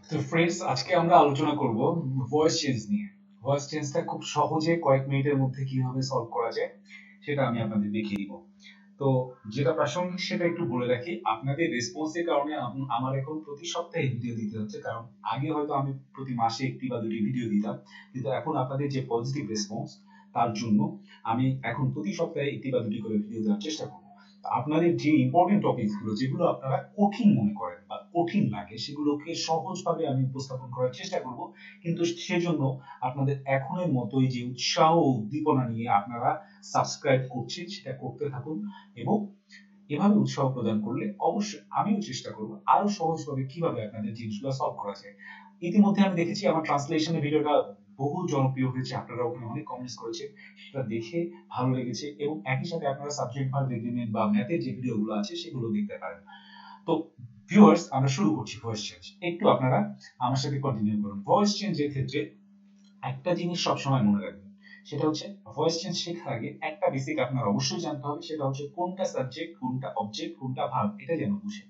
তো ফ্রেন্ডস, আজকে আমরা আলোচনা করব ভয়েস চেঞ্জ নিয়ে। ভয়েস চেঞ্জটা খুব সহজে কয়েক মিনিটের মধ্যে কিভাবে সলভ করা যায় সেটা আমি আপনাদের দেখিয়ে দিব। তো যেটা প্রাসঙ্গিক সেটা একটু বলে রাখি, আপনাদের রেসপন্সের কারণে আমার এখন প্রতি সপ্তাহে ভিডিও দিতে হচ্ছে, কারণ আগে হয়তো আমি প্রতি মাসে একটি বা দুটি ভিডিও দিতাম, কিন্তু এখন আপনাদের যে পজিটিভ রেসপন্স তার জন্য আমি এখন প্রতি সপ্তাহে একটি বা দুটি করে ভিডিও দেওয়ার চেষ্টা করব। আপনাদের যে ইম্পর্টেন্ট টপিক গুলো, যেগুলো আপনারা কঠিন মনে করেন বা কঠিন লাগে, সেগুলোকে সহজভাবে আমি উপস্থাপন করার চেষ্টা করব। কিন্তু সেজন্য আপনাদের এখনের মতোই যে উৎসাহ ও উদ্দীপনা নিয়ে আপনারা সাবস্ক্রাইব করছেন সেটা করতে থাকুন, এবং এভাবে উৎসাহ প্রদান করলে অবশ্যই আমিও চেষ্টা করব আরো সহজভাবে কিভাবে আপনাদের জিনিসগুলো সলভ করা যায়। ইতিমধ্যে আমি দেখেছি আমার ট্রান্সলেশনের ভিডিওটা বহু জনপ্রিয় হয়েছে, আপনারা ওখানে অনেক কমেন্টস করেছেন, সেটা দেখে ভালো লেগেছে। এবং একই সাথে আপনারা সাবজেক্ট ভার্ব এগ্রিমেন্ট বা ম্যাথের যে ভিডিওগুলো আছে সেগুলো দেখতে পারেন। তো ভিউয়ার্স, আমরা শুরু করছি ভয়েস চেঞ্জ। একটু আপনারা আমার সাথে কন্টিনিউ করুন। ভয়েস চেঞ্জের ক্ষেত্রে একটা জিনিস সবসময় মনে রাখবেন, সেটা হচ্ছে ভয়েস চেঞ্জ শেখার আগে একটা বেসিক আপনার অবশ্যই জানতে হবে, সেটা হচ্ছে কোনটা সাবজেক্ট, কোনটা অবজেক্ট, কোনটা ভার্ব, এটা যেন বুঝেন।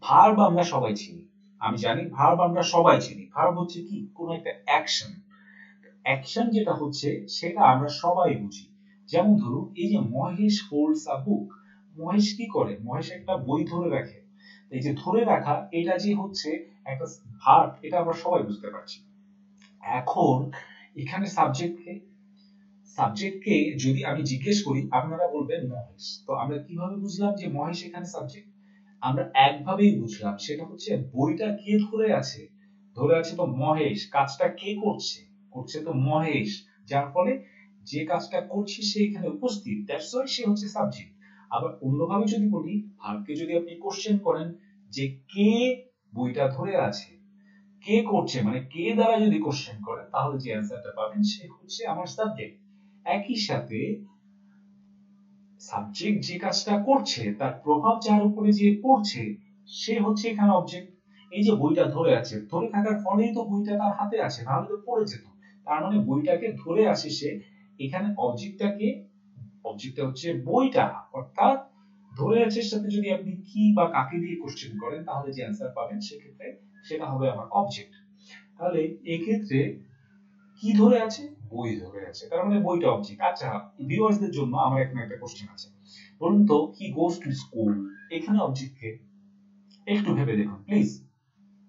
ভার্ব আমরা সবাই চিনি, আমি জানি ভার্ব আমরা সবাই চিনি। ভার্ব হচ্ছে কি, কোনো একটা অ্যাকশন। অ্যাকশন যেটা হচ্ছে সেটা আমরা সবাই বুঝি। যেমন ধরুন, এই যে মহেশ হোল্ডস আ বুক, মহেশ কি করে? মহেশ একটা বই ধরে রাখে। এই যে ধরে রাখা, এটা যে হচ্ছে একটা ভার্ব, এটা আমরা সবাই বুঝতে পারছি। এখন এখানে সাবজেক্টকে যদি আমি জিজ্ঞেস করি, আপনারা বলবেন মহেশ। তো আমরা কিভাবে বুঝলাম যে মহেশ এখানে সাবজেক্ট? আমরা একভাবেই বুঝলাম, সেটা হচ্ছে বইটা কে ধরে আছে? ধরে আছে তো মহেশ। কাজটা কে করছে? করছে তো মহেশ। যার ফলে যে কাজটা করছে সে এখানে উপস্থিত, দ্যাটস ওয়াই সে হচ্ছে সাবজেক্ট। আবার অন্যভাবে যদি বলি, ভার্বকে যদি আপনি কোশ্চেন করেন যে কে বইটা ধরে আছে, কে করছে মানে কে দ্বারা যদি কোশ্চেন করেন, তাহলে যে অ্যান্সারটা পাবেন সে হচ্ছে আমার সাবজেক্ট। একই সাথে সাবজেক্ট যে কাজটা করছে তার প্রভাব যার উপরে যে পড়ছে সে হচ্ছে এখানে অবজেক্ট। এই যে বইটা ধরে আছে, ধরে থাকার ফলেই তো বইটা তার হাতে আছে, নাহলে তো পড়ে যেত। তার মানে বইটাকে ধরে আছে সে। এখানে অবজেক্টটা হচ্ছে বইটা, অর্থাৎ ধরে আছে সাথে যদি আপনি কি বা কাকে দিয়ে কোশ্চেন করেন, তাহলে যে অ্যান্সার পাবেন সেক্ষেত্রে সেটা হবে আমার অবজেক্ট। তাহলে এক্ষেত্রে কি ধরে আছে? বই ধরে আছে, তার মানে বইটা অবজেক্ট। আচ্ছা, ভিউয়ার্সদের জন্য আমার এখানে একটা কোশ্চেন আছে। বলুন তো, হি গোস টু স্কুল, এখানে অবজেক্ট কে? একটু ভেবে দেখুন প্লিজ,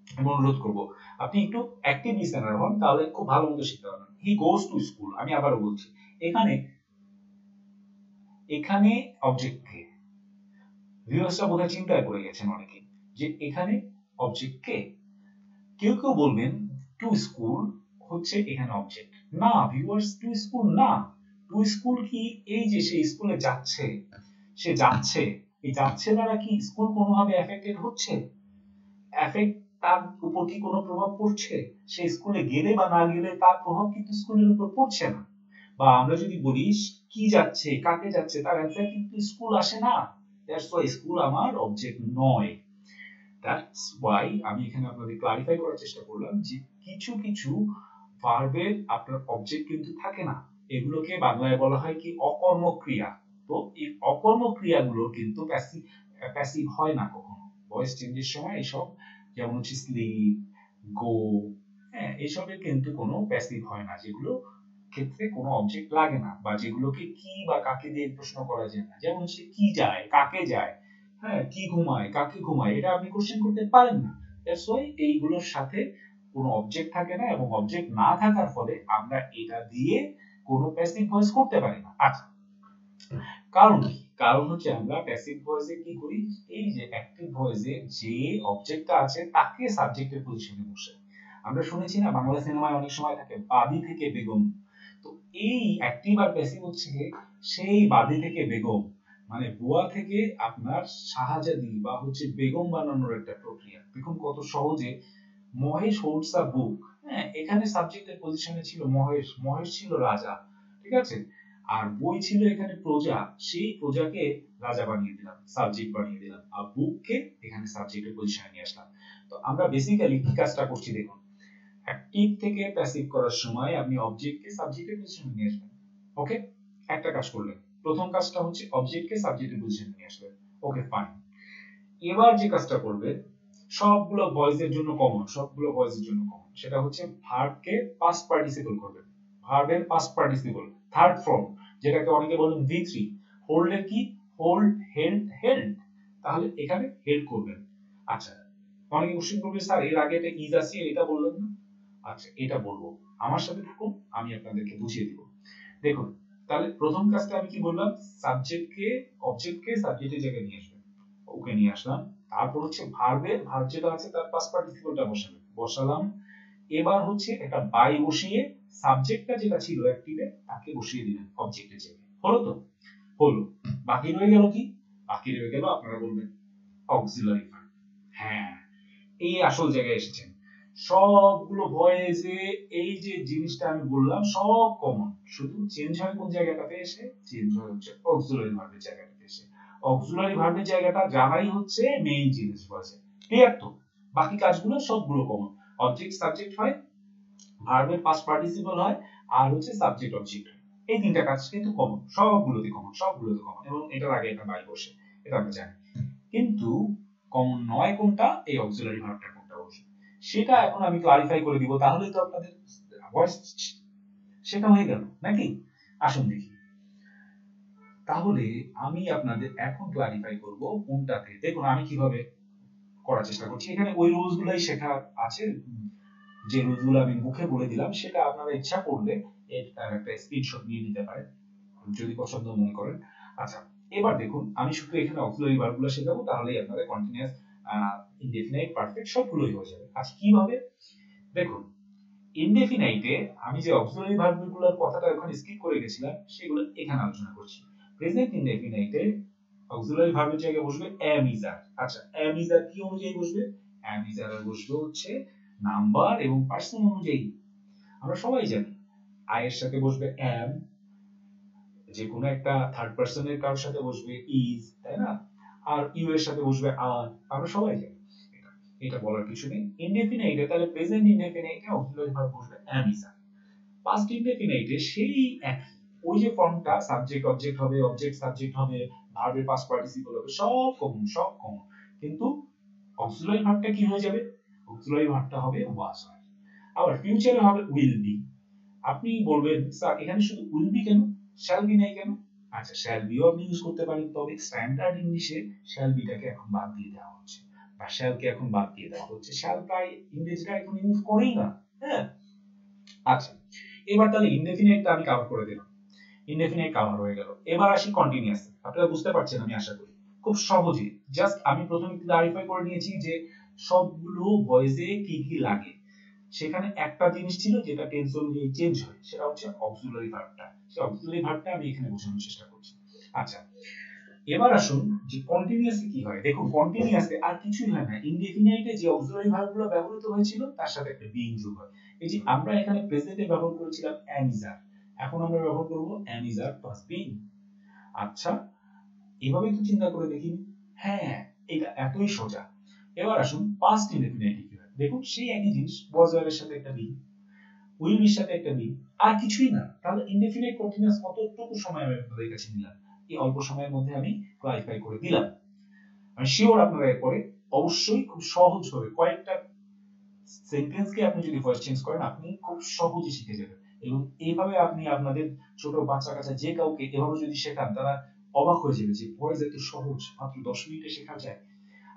আমি অনুরোধ করবো আপনি একটু অ্যাক্টিভ লিসেনার হন, তাহলে খুব ভালো মতো শিখতে পারবেন। হি গোস টু স্কুল, আমি আবারও বলছি, এখানে এখানে অবজেক্ট কে? ভিউয়ার্সরা বোধহয় চিন্তায় পড়ে গেছেন অনেকে যে এখানে অবজেক্ট কে। কেউ কেউ বলবেন টু স্কুল হচ্ছে এখানে অবজেক্ট। না ভিউয়ার্স, টু স্কুল না। টু স্কুল কি? এই যে সে স্কুলে যাচ্ছে, সে যাচ্ছে, এই যাচ্ছে দ্বারা কি স্কুল কোনোভাবে এফেক্টেড হচ্ছে? এফেক্ট তার উপর কি কোনো প্রভাব পড়ছে? সে স্কুলে গেলে বা না গেলে তার প্রভাব কিন্তু স্কুলের উপর পড়ছে না। বা আমরা যদি বলি কি যাচ্ছে, কাকে যাচ্ছে, তার অ্যান্সার কিন্তু স্কুল আসে না। দ্যাটস ওয়াই স্কুল আমার অবজেক্ট নয়। দ্যাটস ওয়াই আমি এখানে আপনাদের ক্লারিফাই করার চেষ্টা করলাম যে কিছু কিছু ভার্বের আপনার অবজেক্ট কিন্তু থাকে না। এগুলোকে বাংলায় বলা হয় কি, অকর্মক ক্রিয়া। তো এই অকর্মক ক্রিয়াগুলো কিন্তু প্যাসিভ হয় না কখনো। ভয়েস চেঞ্জের সময় এসব, যেমন হচ্ছে স্লিপ, গো, হ্যাঁ, এসবের কিন্তু কোনো প্যাসিভ হয় না, যেগুলো ক্ষেত্রে কোনো অবজেক্ট লাগে না, বা যেগুলোকে কি বা কাকে দিয়ে প্রশ্ন করা যায় না। যেমন হচ্ছে কি যায়, কাকে যায়, হ্যাঁ, কি ঘুমায়, কাকে ঘুমায়, এটা আপনি কোশ্চেন করতে পারেন না। দ্যাটস ওয়াই এইগুলোর সাথে কোনো অবজেক্ট থাকে না, এবং অবজেক্ট না থাকার ফলে আমরা এটা দিয়ে কোনো প্যাসিভ ভয়েস করতে পারি না। আচ্ছা, কারণ কি? কারণ হচ্ছে আমরা প্যাসিভ ভয়েসে কি করি, এই যে অ্যাক্টিভ ভয়েসে যে অবজেক্টটা আছে তাকে সাবজেক্টের পজিশনে বসে। আমরা শুনেছি না, বাংলা সিনেমায় অনেক সময় থাকে বাদী থেকে বেগম। তো এই অ্যাক্টিভ আর প্যাসিভ হচ্ছে সেই বাদী থেকে বেগম, মানে বুয়া থেকে আপনার শাহজাদি বা হচ্ছে বেগম বানানোর একটা প্রক্রিয়া। দেখুন কত সহজে। মহেশ হোল্ডস আ বুক, হ্যাঁ, এখানে সাবজেক্টের পজিশনে ছিল মহেশ। মহেশ ছিল রাজা, ঠিক আছে, আর বই ছিল এখানে প্রজা। সেই প্রজাকে রাজা বানিয়ে দিলাম, সাবজেক্ট বানিয়ে দিলাম, আর বুককে এখানে সাবজেক্টের পজিশনে নিয়ে আসলাম। তো আমরা বেসিক্যালি কি কাজটা করছি দেখুন, অ্যাক্টিভ থেকে প্যাসিভ করার সময় আপনি অবজেক্টকে সাবজেক্টের পজিশনে নিয়ে আসবেন। ওকে, একটা কাজ করলেন। প্রথম কাজটা হচ্ছে অবজেক্টকে সাবজেক্টের পজিশনে নিয়ে আসবেন। Okay fine. এবার যে কাজটা করবে, সবগুলো ভয়েসের জন্য কমন, সেটা হচ্ছে ভার্বকে পাস্ট পার্টিসিপল করবেন। ভার্বের পাস্ট পার্টিসিপল থার্ড ফর্ম, যেটাকে অনেকে বলেন V3। হোল্ডের কি? Hold, held, held. তাহলে এখানে হেল্ড করবেন। আচ্ছা, অনেকে কোশ্চেন করবে স্যার এর আগে এটা ইজ আছে, এটা বললেন না। আচ্ছা, এটা বলবো, আমার সাথে থাকুন, আমি আপনাদেরকে বুঝিয়ে দিব। দেখুন, তাহলে প্রথম কাজটা আমি কি বললাম? অবজেক্টকে সাবজেক্টের জায়গায় নিয়ে আসবেন। ওকে, নিয়ে আসলাম। তারপর হচ্ছে ভার্ব যেটা আছে তার পাস্ট পার্টিসিপলটা বসালাম। এবার হচ্ছে একটা বাই বসিয়ে সাবজেক্টটা যেটা ছিল অ্যাক্টিভে তাকে বসিয়ে দিলেন অবজেক্টের জায়গায়। হলো তো? হলো। বাকি রয়ে গেল কি? বাকি রয়ে গেল আপনারা বলবেন অক্সিলারি ভার্ব। হ্যাঁ, এই আসল জায়গায় এসেছেন। সবগুলো ভয়েসে এই যে জিনিসটা আমি বললাম সব কমন, শুধু চেঞ্জ হয় কোন জায়গাটাতে এসে? চেঞ্জ হয় হচ্ছে অক্সিলারি ভার্বের জায়গাটাতে এসে। অক্সিলারি ভার্বের জায়গাটা জানাই হচ্ছে মেইন জিনিস ভয়েসে। ক্লিয়ার তো? বাকি কাজগুলো সবগুলো কমন। অবজেক্ট সাবজেক্ট হয়, ভার্বের পাস্ট পার্টিসিপল হয়, আর হচ্ছে সাবজেক্ট অবজেক্ট হয়। এই তিনটা কাজ কিন্তু কমন, সবগুলোতে কমন এবং এটার আগে একটা বাই বসে, এটা আমরা জানি। কিন্তু কমন নয় কোনটা? এই অক্সিলারি ভার্বটা কোনটা বসে, সেটা এখন আমি ক্লারিফাই করে দিব, তাহলেই তো আপনাদের ভয়েস সেটা হয়ে গেল নাকি? আসুন দেখি। তাহলে আমি আপনাদের এখন ক্লারিফাই করব কোনটাতে। দেখুন আমি কিভাবে করার চেষ্টা করছি। এখানে ওই রুলস গুলাই শেখা আছে, যে রুলস গুলো আমি মুখে বলে দিলাম, সেটা আপনারা ইচ্ছা করলে এর একটা স্ক্রিনশট নিয়ে নিতে পারেন যদি পছন্দ মনে করেন। আচ্ছা, এবার দেখুন আমি শুধু এখানে অক্সিলারি ভার্বগুলো শেখাবো, তাহলেই আপনাদের কন্টিনিউয়াস, ইনডেফিনাইট, পারফেক্ট সবগুলোই হয়ে যাবে। আচ্ছা, কিভাবে? দেখুন, ইনডেফিনাইটে আমি যে অক্সিলারি ভার্বগুলোর কথাটা ওখানে স্কিপ করে গেছিলাম, সেগুলো এখানে আলোচনা করছি। প্রেজেন্ট ইনডেফিনাইটে অক্সিলারি ভার্বের জায়গায় বসবে am is are। আচ্ছা, am is are কি অনুযায়ী বসবে? am is are বসবে হচ্ছে নাম্বার এবং পার্সন অনুযায়ী। আমরা সবাই জানি I এর সাথে বসবে am, যে কোনো একটা থার্ড পার্সনের কারোর সাথে বসবে is, তাই না? আর ইউ এর সাথে বসবে আর, আমরা সবাই জানি এটা বলার কিছু নেই। ইনডেফিনাইটে তাহলে প্রেজেন্ট ইনডেফিনাইটে অক্সিলারি ভার্ব বসবে am is are। পাস্ট ইনডেফিনাইটে সেই একই, ওই যে ফর্মটা সাবজেক্ট অবজেক্ট হবে, অবজেক্ট সাবজেক্ট হবে, ভার্বের পাস্ট পার্টিসিপল হবে, সব কমন। কিন্তু অক্সিলারি ভার্বটা কি হয়ে যাবে? অক্সিলারি ভার্বটা হবে was হয়। আবার ফিউচারে হবে will be। আপনি বলবেন স্যার এখানে শুধু will be কেন, shall be নাই কেন? আচ্ছা, shall be ও আপনি ইউজ করতে পারেন, তবে স্ট্যান্ডার্ড ইংলিশে shall be টাকে এখন বাদ দিয়ে দেওয়া হচ্ছে, বা shall কে এখন বাদ দিয়ে দেওয়া হচ্ছে। shall প্রায় ইংরেজিরা এখন ইউজ করেই না। হ্যাঁ, আচ্ছা, এবার তাহলে ইনডেফিনাইটটা আমি কভার করে দিলাম, ইনডেফিনাইট কভার হয়ে গেল। এবার আসি কন্টিনিউয়াস। আপনারা বুঝতে পারছেন আমি আশা করি খুব সহজে। জাস্ট আমি প্রথমে ক্লারিফাই করে নিয়েছি যে সবগুলো ভয়েসে কি কি লাগে। সেখানে একটা জিনিস ছিল যেটা টেন্স অনুযায়ী চেঞ্জ হয়, সেটা হচ্ছে অক্সিলারি ভার্বটা। সেই অক্সিলারি ভার্বটা আমি এখানে বোঝানোর চেষ্টা করছি। আচ্ছা, এবার আসুন যে কন্টিনিউয়াসে কি হয়। দেখুন, কন্টিনিউয়াসে আর কিছুই হয় না, ইনডেফিনাইটে যে অক্সিলারি ভার্বগুলো ব্যবহৃত হয়েছিল তার সাথে একটা বিং যোগ হয়। এই যে আমরা এখানে প্রেজেন্টে ব্যবহার করেছিলাম am is are, এখন আমরা ব্যবহার করব am is are plus being। আচ্ছা, এভাবে একটু চিন্তা করে দেখি। হ্যাঁ, এটা এতই সোজা। এবার আসুন পাস্ট ইনডেফিনাইটে কি হয়। দেখুন সেই একই জিনিস, was এর সাথে একটা being, will এর সাথে একটা being, আর কিছুই না। তাহলে ইনডেফিনাইট কন্টিনিউয়াস কতটুকু সময় আমি আপনাদের কাছে নিলাম, এই অল্প সময়ের মধ্যে আমি ক্লারিফাই করে দিলাম। আমি শিওর আপনারা এরপরে অবশ্যই খুব সহজ হবে, কয়েকটা সেন্টেন্সকে আপনি যদি ভয়েস চেঞ্জ করেন আপনি খুব সহজে শিখে যাবেন। এবং এইভাবে আপনি আপনাদের ছোট বাচ্চা কাচ্চা যে কাউকে এভাবে যদি শেখান, তারা অবাক হয়ে যাবে যে ভয়েস এত সহজ, মাত্র 10 মিনিটে শেখা যায়।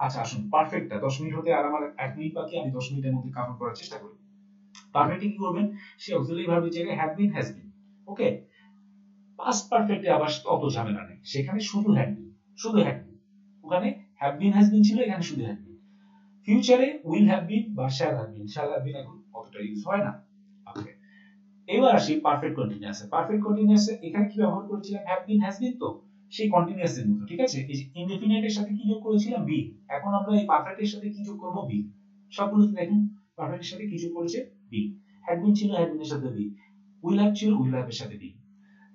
আচ্ছা, আসুন পারফেক্টটা 10 মিনিট হতে আর আমার 1 মিনিট বাকি, আমি 10 মিনিটের মধ্যে কভার করার চেষ্টা করি। পারফেক্টে কি করবেন? সে অক্সিলারি ভার্বের জায়গায় have been, has been. Okay, past পারফেক্টে আবার অত ঝামেলা নেই, সেখানে শুধু হ্যাড বিন, ওখানে হ্যাভ বিন হ্যাজ বিন ছিল, এখানে শুধু হ্যাড বিন। ফিউচারে উইল হ্যাভ বিন বা শ্যাল হ্যাভ বিন এখন অতটা ইউজ হয় না। ওকে, এবার আসি পারফেক্ট কন্টিনিউয়াসে। পারফেক্ট কন্টিনিউয়াসে এখানে কি ব্যবহার করেছিলাম? হ্যাভ বিন হ্যাজ বিন, তো সেই কন্টিনিউয়াস এর মতো, ঠিক আছে? এই যে ইনডেফিনাইটের সাথে কি যোগ করেছিলাম? বিন। এখন আমরা এই পারফেক্টের সাথে কি যোগ করব? বিন। সবগুলোতে দেখুন পারফেক্টের সাথে কি যোগ করেছে? বিন। হ্যাড বিন ছিল, হ্যাড বিনের সাথে বিন। উইল হ্যাভ ছিল, উইল হ্যাভ এর সাথে বিন।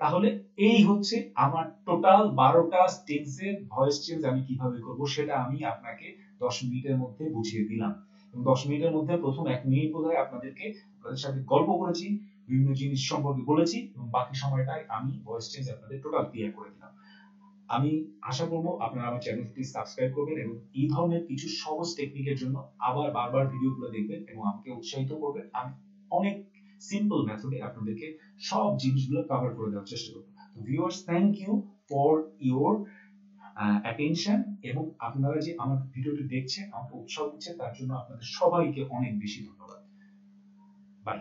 তাহলে এই হচ্ছে আমার টোটাল 12টা টেন্সের ভয়েস চেঞ্জ আমি কিভাবে করব, সেটা আমি আপনাকে 10 মিনিটের মধ্যে বুঝিয়ে দিলাম। এবং 10 মিনিটের মধ্যে প্রথম 1 মিনিট বোধহয় আপনাদের সাথে গল্প করেছি, বিভিন্ন জিনিস সম্পর্কে বলেছি, এবং বাকি সময়টাই আমি ভয়েস চেঞ্জ আপনাদের টোটাল ক্লিয়ার করে দিলাম। আমি আশা করব আপনারা আমার চ্যানেলটি সাবস্ক্রাইব করবেন এবং এই ধরনের কিছু সহজ টেকনিকের জন্য আবার বারবার ভিডিওগুলো দেখবেন এবং আমাকে উৎসাহিত করবেন। আমি অনেক সিম্পল মেথডে আপনাদেরকে সব জিনিসগুলো কভার করে দেওয়ার চেষ্টা করব। তো viewers, thank you for your attention, এবং আপনারা যে আমার ভিডিওটি দেখছেন, আমাকে উৎসাহ দিচ্ছেন, তার জন্য আপনাদের সবাইকে অনেক বেশি ধন্যবাদ। বাই।